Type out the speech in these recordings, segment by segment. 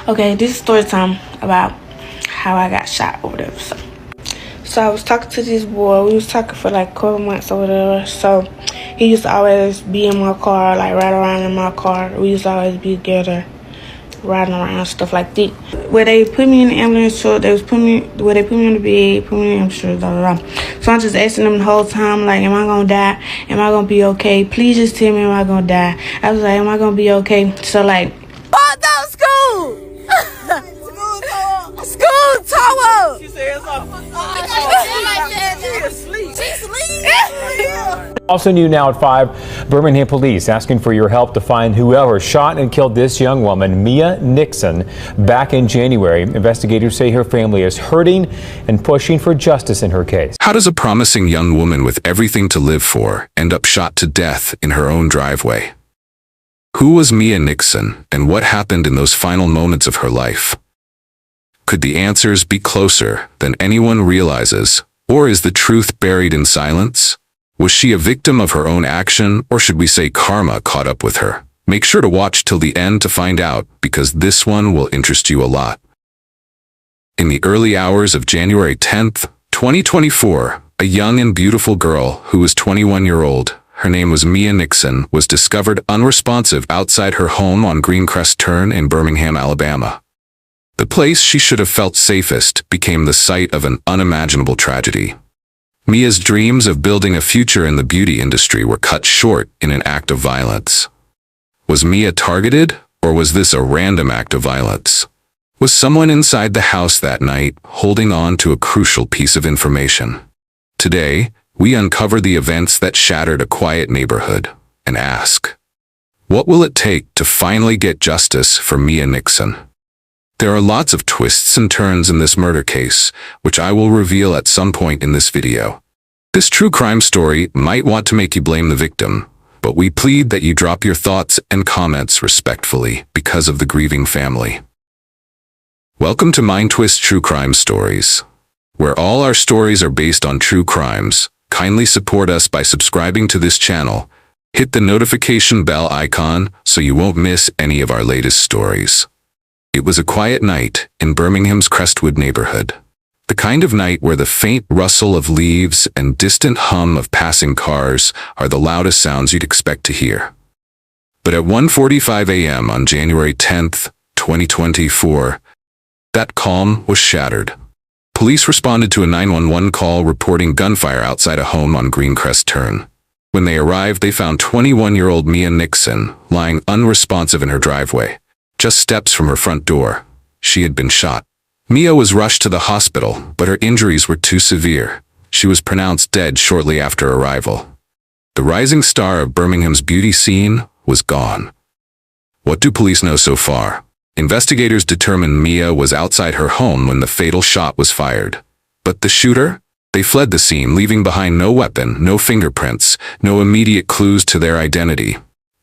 Okay, this is story time about how I got shot or whatever. So I was talking to this boy. We was talking for like a couple months or whatever. So he used to always be in my car, like ride around in my car. We used to always be together, riding around, stuff like that. Where they put me in the ambulance truck, they put me on the bed, put me in the ambulance truck, blah, blah, blah. So I'm just asking them the whole time, like, am I gonna die? Am I gonna be okay? Please just tell me, am I gonna die? I was like, am I gonna be okay? So like, oh no, school! School tower! She said something. She's asleep. Also new now at 5, Birmingham police asking for your help to find whoever shot and killed this young woman, Mia Nickson, back in January. Investigators say her family is hurting and pushing for justice in her case. How does a promising young woman with everything to live for end up shot to death in her own driveway? Who was Mia Nickson, and what happened in those final moments of her life? Could the answers be closer than anyone realizes, or is the truth buried in silence? Was she a victim of her own action, or should we say karma caught up with her? Make sure to watch till the end to find out, because this one will interest you a lot. In the early hours of January 10th, 2024, a young and beautiful girl who was 21-year-old, her name was Mia Nickson, was discovered unresponsive outside her home on Greencrest Turn in Birmingham, Alabama. The place she should have felt safest became the site of an unimaginable tragedy. Mia's dreams of building a future in the beauty industry were cut short in an act of violence. Was Mia targeted, or was this a random act of violence? Was someone inside the house that night holding on to a crucial piece of information? Today, we uncover the events that shattered a quiet neighborhood and ask, what will it take to finally get justice for Mia Nickson? There are lots of twists and turns in this murder case, which I will reveal at some point in this video. This true crime story might want to make you blame the victim, but we plead that you drop your thoughts and comments respectfully because of the grieving family. Welcome to Mind Twist True Crime Stories, where all our stories are based on true crimes. Kindly support us by subscribing to this channel. Hit the notification bell icon so you won't miss any of our latest stories. It was a quiet night in Birmingham's Crestwood neighborhood. The kind of night where the faint rustle of leaves and distant hum of passing cars are the loudest sounds you'd expect to hear. But at 1:45 a.m. on January 10th, 2024, that calm was shattered. Police responded to a 911 call reporting gunfire outside a home on Greencrest Turn. When they arrived, they found 21-year-old Mia Nickson lying unresponsive in her driveway, just steps from her front door. She had been shot. Mia was rushed to the hospital, but her injuries were too severe. She was pronounced dead shortly after arrival. The rising star of Birmingham's beauty scene was gone. What do police know so far? Investigators determined Mia was outside her home when the fatal shot was fired. But the shooter? They fled the scene, leaving behind no weapon, no fingerprints, no immediate clues to their identity.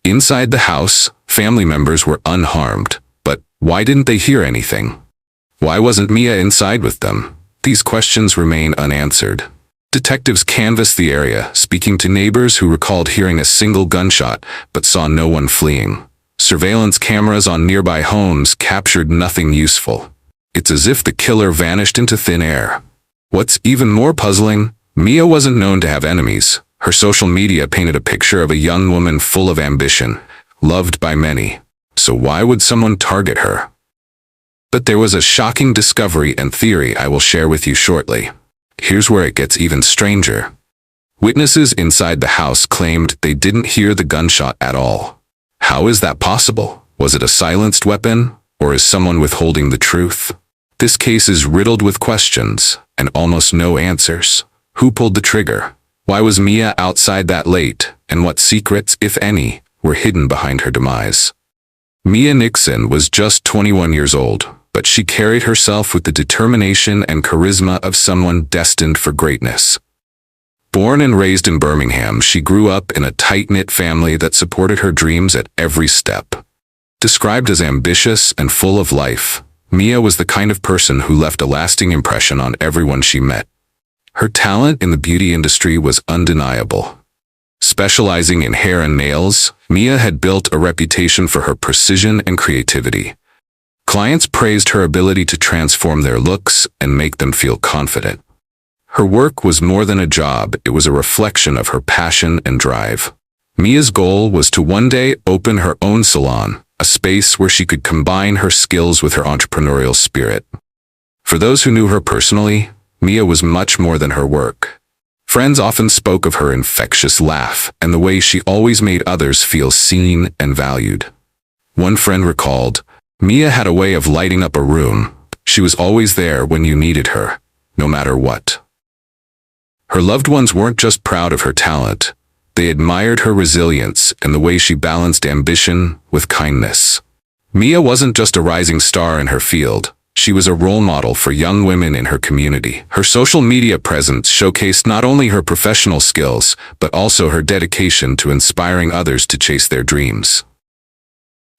Inside the house, family members were unharmed. But why didn't they hear anything? Why wasn't Mia inside with them? These questions remain unanswered. Detectives canvassed the area, speaking to neighbors who recalled hearing a single gunshot but saw no one fleeing. Surveillance cameras on nearby homes captured nothing useful. It's as if the killer vanished into thin air. What's even more puzzling, Mia wasn't known to have enemies. Her social media painted a picture of a young woman full of ambition, loved by many. So why would someone target her? But there was a shocking discovery and theory I will share with you shortly. Here's where it gets even stranger. Witnesses inside the house claimed they didn't hear the gunshot at all. How is that possible? Was it a silenced weapon, or is someone withholding the truth? This case is riddled with questions, and almost no answers. Who pulled the trigger? Why was Mia outside that late, and what secrets, if any, were hidden behind her demise? Mia Nickson was just 21 years old, but she carried herself with the determination and charisma of someone destined for greatness. Born and raised in Birmingham, she grew up in a tight-knit family that supported her dreams at every step. Described as ambitious and full of life, Mia was the kind of person who left a lasting impression on everyone she met. Her talent in the beauty industry was undeniable. Specializing in hair and nails, Mia had built a reputation for her precision and creativity. Clients praised her ability to transform their looks and make them feel confident. Her work was more than a job, it was a reflection of her passion and drive. Mia's goal was to one day open her own salon, a space where she could combine her skills with her entrepreneurial spirit. For those who knew her personally, Mia was much more than her work. Friends often spoke of her infectious laugh and the way she always made others feel seen and valued. One friend recalled, "Mia had a way of lighting up a room. She was always there when you needed her, no matter what." Her loved ones weren't just proud of her talent, they admired her resilience and the way she balanced ambition with kindness. Mia wasn't just a rising star in her field, she was a role model for young women in her community. Her social media presence showcased not only her professional skills, but also her dedication to inspiring others to chase their dreams.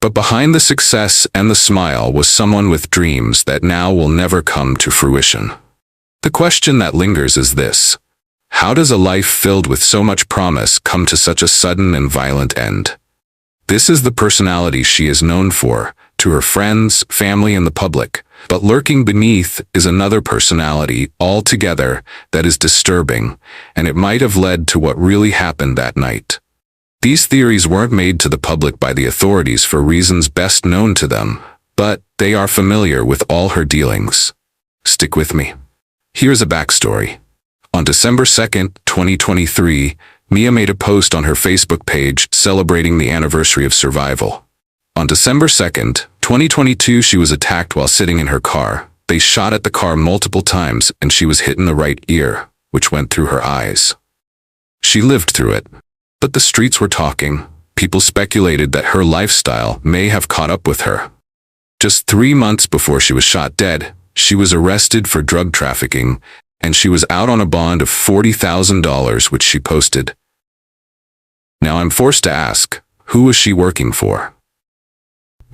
But behind the success and the smile was someone with dreams that now will never come to fruition. The question that lingers is this: how does a life filled with so much promise come to such a sudden and violent end? This is the personality she is known for, to her friends, family, and the public. But lurking beneath is another personality altogether that is disturbing, and it might have led to what really happened that night. These theories weren't made to the public by the authorities for reasons best known to them, but they are familiar with all her dealings. Stick with me. Here's a backstory. On December 2nd, 2023, Mia made a post on her Facebook page celebrating the anniversary of survival. On December 2nd, 2022, she was attacked while sitting in her car. They shot at the car multiple times and she was hit in the right ear, which went through her eyes. She lived through it, but the streets were talking. People speculated that her lifestyle may have caught up with her. Just 3 months before she was shot dead, she was arrested for drug trafficking, and she was out on a bond of $40,000, which she posted. Now I'm forced to ask, who was she working for?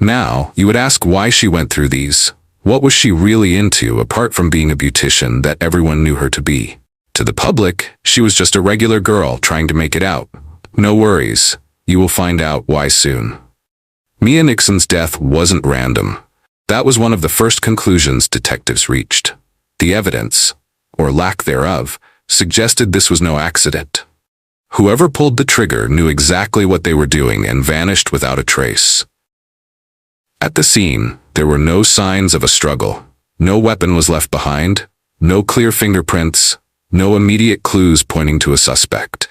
Now, you would ask why she went through these. What was she really into apart from being a beautician that everyone knew her to be? To the public, she was just a regular girl trying to make it out. No worries, you will find out why soon. Mia Nickson's death wasn't random. That was one of the first conclusions detectives reached. The evidence, or lack thereof, suggested this was no accident. Whoever pulled the trigger knew exactly what they were doing and vanished without a trace. At the scene, there were no signs of a struggle. No weapon was left behind, no clear fingerprints, no immediate clues pointing to a suspect.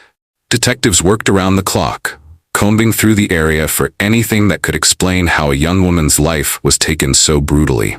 Detectives worked around the clock, combing through the area for anything that could explain how a young woman's life was taken so brutally.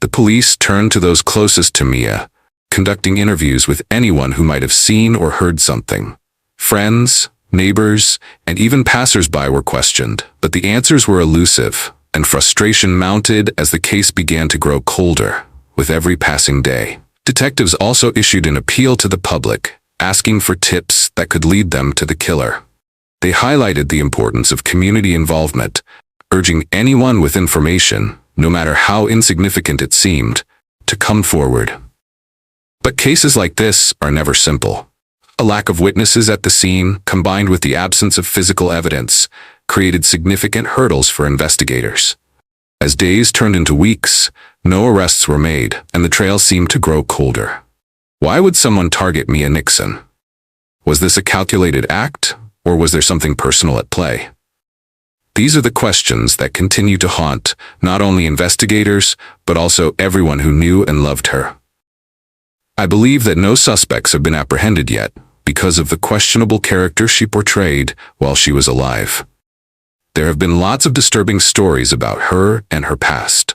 The police turned to those closest to Mia, conducting interviews with anyone who might have seen or heard something. Friends, neighbors, and even passers-by were questioned, but the answers were elusive, and frustration mounted as the case began to grow colder with every passing day. Detectives also issued an appeal to the public, asking for tips that could lead them to the killer. They highlighted the importance of community involvement, urging anyone with information, no matter how insignificant it seemed, to come forward. But cases like this are never simple. A lack of witnesses at the scene, combined with the absence of physical evidence, created significant hurdles for investigators. As days turned into weeks, no arrests were made, and the trail seemed to grow colder. Why would someone target Mia Nickson? Was this a calculated act, or was there something personal at play? These are the questions that continue to haunt not only investigators, but also everyone who knew and loved her. I believe that no suspects have been apprehended yet because of the questionable character she portrayed while she was alive. There have been lots of disturbing stories about her and her past.